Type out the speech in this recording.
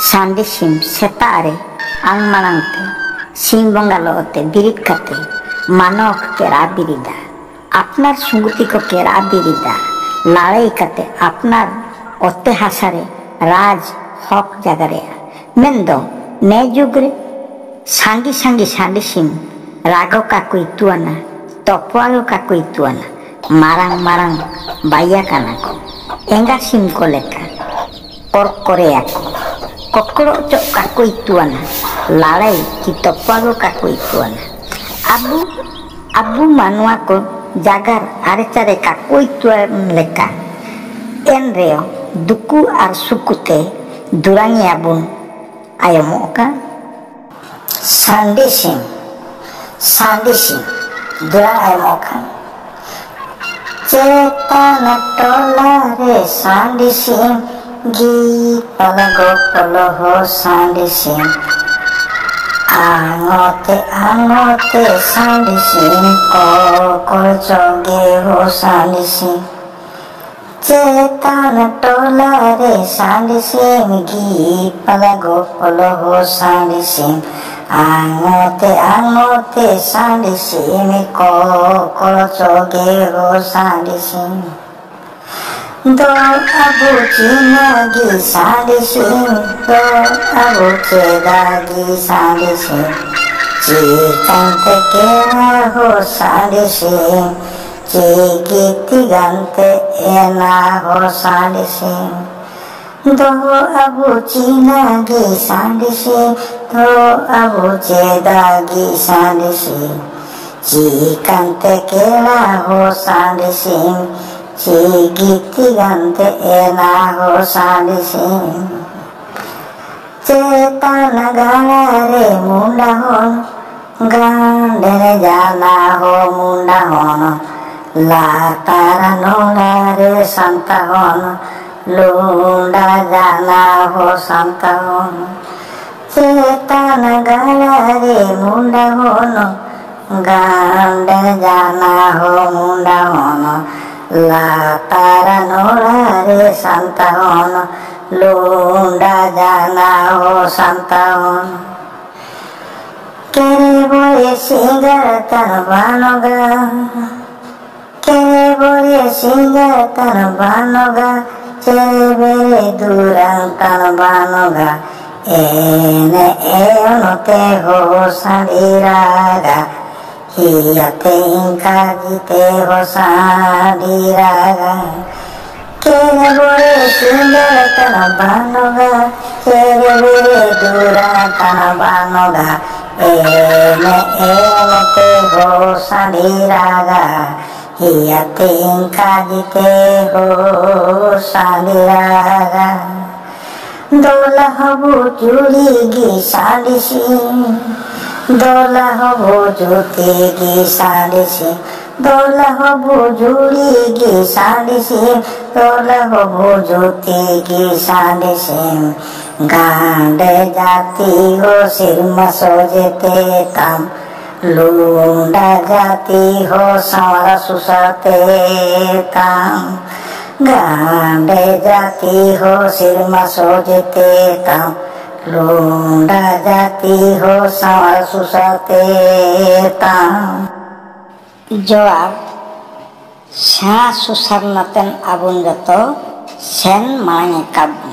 Sandi sim setare ang manangte sim bangalote birit kate manok kera birida আপনার সুঙ্গুতিক কেরা বিরিদা লড়াই কাতে আপনার অতে হাসারে রাজ হক জাগারে মেন্দ নে যুগরে সাঙ্গি সাঙ্গি সান্ডি সিম রাগ কাকুই তুয়ানা তপোয়ালো কাকুই তুয়ানা মারাং মারাং বাইয়া কানাকো এঙ্গা সিম কো লেখা কর করে এক কক্কড় চক কাকুই তুয়ানা লড়াই কি তপোয়ালো কাকুই তুয়ানা abu abu manua ko jagar are care kakuy tuan leka enreo duku ar sukute durangi abun ayo moka sandisim durang ayo moka cetana tolare sandisim gi palago paloho sandisim Angote sandisim kokol joge ho sandisim cetana tolare sandisim gi palago polo ho sandisim Angote sandisim kokol joge ho sandisim Do abu cina gi sandisim do abu ceda gi sandisim cikan tekera ho sandisim cigiti gante ena ho sandisim do abu cina gi sandisim do abu ceda gi sandisim cikan tekera ho sandisim cigiti gante ena ho sandisim cetana galare munda hon gandene jana ho munda hon latara nolare santa hon lunda jana ho santa hon cetana galare munda hon gandene jana ho munda hon Latara nolare santa hono lunda jana ho santa hono kere boye singar tan banoga kere boye singar tan banoga cere bere durang tan banoga ene eonote ho saliraga Hiyate inkagite ho sadiraga Kere bore sindara tanabanoga Kere bere dura tanabanoga Ene te ho sadiraga Hiyate inkagite ho sadiraga Dola habu juli gi sandisim Dola hobo jute gi sandisim Dola hobo juli gi sandisim Dola hobo jute gi sandisim Gande jati ho sirma sojete tam Lunda jati ho samara susate tam Gande jati ho sirma sojete tam Lunda jati ho samar susate tam Jawab Sya susar naten abun jato sen malange kabu